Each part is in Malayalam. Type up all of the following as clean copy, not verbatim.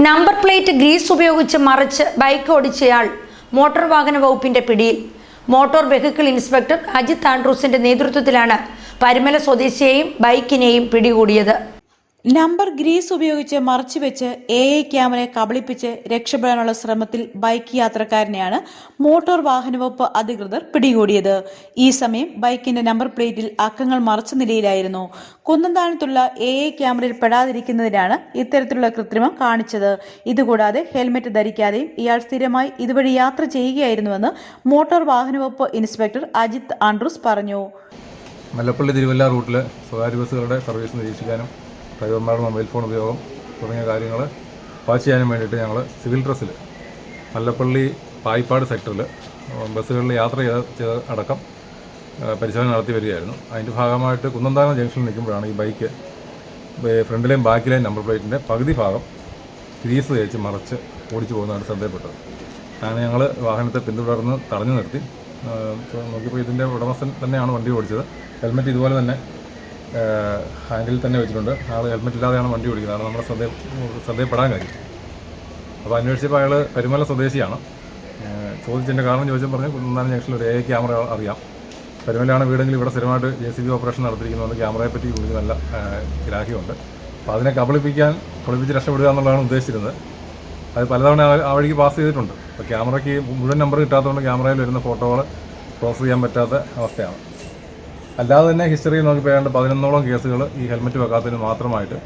നമ്പർ പ്ലേറ്റ് ഗ്രീസ് ഉപയോഗിച്ച് മറിച്ച് ബൈക്ക് ഓടിച്ചയാൾ മോട്ടോർ വാഹന വകുപ്പിന്റെ പിടിയിൽ. മോട്ടോർ വെഹിക്കിൾ ഇൻസ്പെക്ടർ അജിത് ആൻഡ്രൂസിന്റെ നേതൃത്വത്തിലാണ് പരുമല സ്വദേശിയെയും ബൈക്കിനെയും പിടികൂടിയത്. നമ്പർ ഗ്രീസ് ഉപയോഗിച്ച് മറച്ചുവെച്ച് AI ക്യാമറയെ കബളിപ്പിച്ച് രക്ഷപ്പെടാനുള്ള ശ്രമത്തിൽ ബൈക്ക് യാത്രക്കാരനെയാണ് മോട്ടോർ വാഹന വകുപ്പ് അധികൃതർ പിടികൂടിയത്. ഈ സമയം ബൈക്കിന്റെ നമ്പർ പ്ലേറ്റിൽ അക്കങ്ങൾ മറച്ച നിലയിലായിരുന്നു. കുന്നന്താനത്തുള്ള AI ക്യാമറയിൽ പെടാതിരിക്കുന്നതിനാണ് ഇത്തരത്തിലുള്ള കൃത്രിമം കാണിച്ചത്. ഇതുകൂടാതെ ഹെൽമെറ്റ് ധരിക്കാതെയും ഇയാൾ സ്ഥിരമായി ഇതുവഴി യാത്ര ചെയ്യുകയായിരുന്നുവെന്ന് മോട്ടോർ വാഹന വകുപ്പ് ഇൻസ്പെക്ടർ അജിത് ആൻഡ്രൂസ് പറഞ്ഞു. മല്ലപ്പള്ളി തിരുവല്ല റൂട്ടിലെ സ്വകാര്യ ബസ്സുകളുടെ സർവീസ് നിരീക്ഷിക്കാനും ഡ്രൈവർമാരുടെ മൊബൈൽ ഫോൺ ഉപയോഗം തുടങ്ങിയ കാര്യങ്ങൾ വാച്ച് ചെയ്യാനും വേണ്ടിയിട്ട് ഞങ്ങൾ സിവിൽ ഡ്രസ്സിൽ മല്ലപ്പള്ളി പായിപ്പാട് സെക്ടറിൽ ബസ്സുകളിൽ യാത്ര ചെയ്ത അടക്കം പരിശോധന നടത്തി വരികയായിരുന്നു. അതിൻ്റെ ഭാഗമായിട്ട് കുന്നന്താനം ജംഗ്ഷനിൽ നിൽക്കുമ്പോഴാണ് ഈ ബൈക്ക് ഫ്രണ്ടിലെയും ബാക്കിലെയും നമ്പർ പ്ലേറ്റിൻ്റെ പകുതി ഭാഗം ഗ്രീസ് തേച്ച് മറച്ച് ഓടിച്ചു പോകുന്നതാണ് ശ്രദ്ധയപ്പെട്ടത്. അങ്ങനെ ഞങ്ങൾ വാഹനത്തെ പിന്തുടർന്ന് തടഞ്ഞു നിർത്തി നോക്കിയപ്പോൾ ഇതിൻ്റെ ഉടമസ്ഥൻ തന്നെയാണ് വണ്ടി ഓടിച്ചത്. ഹെൽമെറ്റ് ഇതുപോലെ തന്നെ ഹാൻഡിൽ തന്നെ വെച്ചിട്ടുണ്ട്. ആൾ ഹെൽമെറ്റ് ഇല്ലാതെയാണ് വണ്ടി ഓടിക്കുന്നത്. അതാണ് നമ്മുടെ ശ്രദ്ധയപ്പെടാൻ കാര്യം. അപ്പോൾ അന്വേഷിച്ചപ്പോൾ അയാൾ പരുമല സ്വദേശിയാണ്. ചോദിച്ചതിൻ്റെ കാരണം ചോദിച്ചപ്പോൾ പറഞ്ഞു കുന്നന്താനം ജംഗ്ഷനിൽ ഒരു AI ക്യാമറ അറിയാം, പരുമലയാണ് വീടെങ്കിലും ഇവിടെ സ്ഥിരമായിട്ട് JCB ഓപ്പറേഷൻ നടത്തിയിരിക്കുന്നതുകൊണ്ട് ക്യാമറയെ പറ്റി കൂടുതൽ നല്ല ഗ്രാഹ്യമുണ്ട്. അപ്പോൾ അതിനെ കബളിപ്പിച്ച് രക്ഷപ്പെടുക എന്നുള്ളതാണ് ഉദ്ദേശിച്ചിരുന്നത്. അത് പലതവണ ആ വഴിക്ക് പാസ് ചെയ്തിട്ടുണ്ട്. അപ്പോൾ ക്യാമറയ്ക്ക് മുഴുവൻ നമ്പർ കിട്ടാത്തതുകൊണ്ട് ക്യാമറയിൽ വരുന്ന ഫോട്ടോകൾ ക്രോസ് ചെയ്യാൻ പറ്റാത്ത അവസ്ഥയാണ്. അല്ലാതെ തന്നെ ഹിസ്റ്ററിയിൽ നോക്കി പോയാണ്ട് 11ഓളം കേസുകൾ ഈ ഹെൽമെറ്റ് വെക്കാത്തതിന് മാത്രമായിട്ട്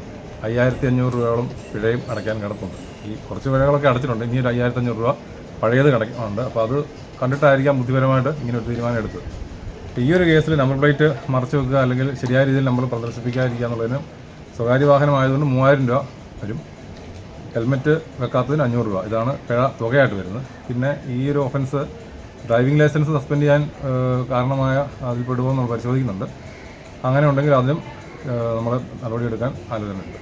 5500 രൂപയോളം പിഴയും അടയ്ക്കാൻ കിടപ്പുണ്ട്. ഈ കുറച്ച് പിഴകളൊക്കെ അടച്ചിട്ടുണ്ട്. ഇനി ഒരു 5500 രൂപ പഴയത് കിടക്കുന്നുണ്ട്. അപ്പോൾ അത് കണ്ടിട്ടായിരിക്കാം ബുദ്ധിപരമായിട്ട് ഇങ്ങനെ ഒരു തീരുമാനം എടുത്തത്. അപ്പോൾ ഈ ഒരു കേസിൽ നമ്പർ പ്ലേറ്റ് മറച്ചു വെക്കുക അല്ലെങ്കിൽ ശരിയായ രീതിയിൽ നമ്മൾ പ്രദർശിപ്പിക്കാതിരിക്കുക എന്നുള്ളതിന് സ്വകാര്യ വാഹനമായതുകൊണ്ട് 3000 രൂപ വരും. ഹെൽമെറ്റ് വെക്കാത്തതിന് 500 രൂപ. ഇതാണ് പിഴ തുകയായിട്ട് വരുന്നത്. പിന്നെ ഈ ഒരു ഒഫൻസ് ഡ്രൈവിംഗ് ലൈസൻസ് സസ്പെൻഡ് ചെയ്യാൻ കാരണമായ അതിൽ പെടുമോ നമ്മൾ പരിശോധിക്കുന്നുണ്ട്. അങ്ങനെ ഉണ്ടെങ്കിൽ അതിനും നമ്മൾ നടപടിയെടുക്കാൻ ആലോചനയുണ്ട്.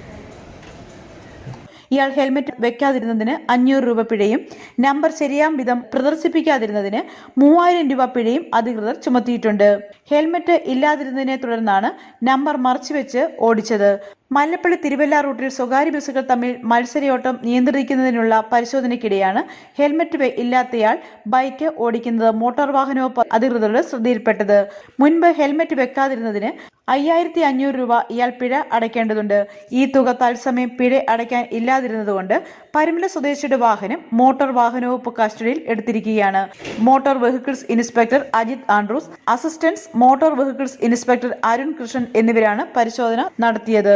ഇയാൾ ഹെൽമെറ്റ് വെക്കാതിരുന്നതിന് 500 രൂപ പിഴയും നമ്പർ ശരിയാം വിധം പ്രദർശിപ്പിക്കാതിരുന്നതിന് 3000 രൂപ പിഴയും അധികൃതർ ചുമത്തിയിട്ടുണ്ട്. ഹെൽമെറ്റ് ഇല്ലാതിരുന്നതിനെ തുടർന്നാണ് നമ്പർ മറച്ചുവെച്ച് ഓടിച്ചത്. മല്ലപ്പള്ളി തിരുവല്ല റൂട്ടിൽ സ്വകാര്യ ബസ്സുകൾ തമ്മിൽ മത്സരയോട്ടം നിയന്ത്രിക്കുന്നതിനുള്ള പരിശോധനയ്ക്കിടെയാണ് ഹെൽമെറ്റ് ഇല്ലാത്തയാൾ ബൈക്ക് ഓടിക്കുന്നത് മോട്ടോർ വാഹന വകുപ്പ് അധികൃതരുടെ ശ്രദ്ധയിൽപ്പെട്ടത്. മുൻപ് ഹെൽമെറ്റ് വെക്കാതിരുന്നതിന് 5500 രൂപ ഇയാൾ പിഴ അടയ്ക്കേണ്ടതുണ്ട്. ഈ തുക തത്സമയം പിഴ അടയ്ക്കാൻ ഇല്ലാതിരുന്നതുകൊണ്ട് പരുമല സ്വദേശിയുടെ വാഹനം മോട്ടോർ വാഹന വകുപ്പ് കസ്റ്റഡിയിൽ എടുത്തിരിക്കുകയാണ്. Motor vehicles inspector Ajith Andrews, assistant motor vehicles inspector Arun Krishnan എന്നിവരാണ് പരിശോധന നടത്തിയത്.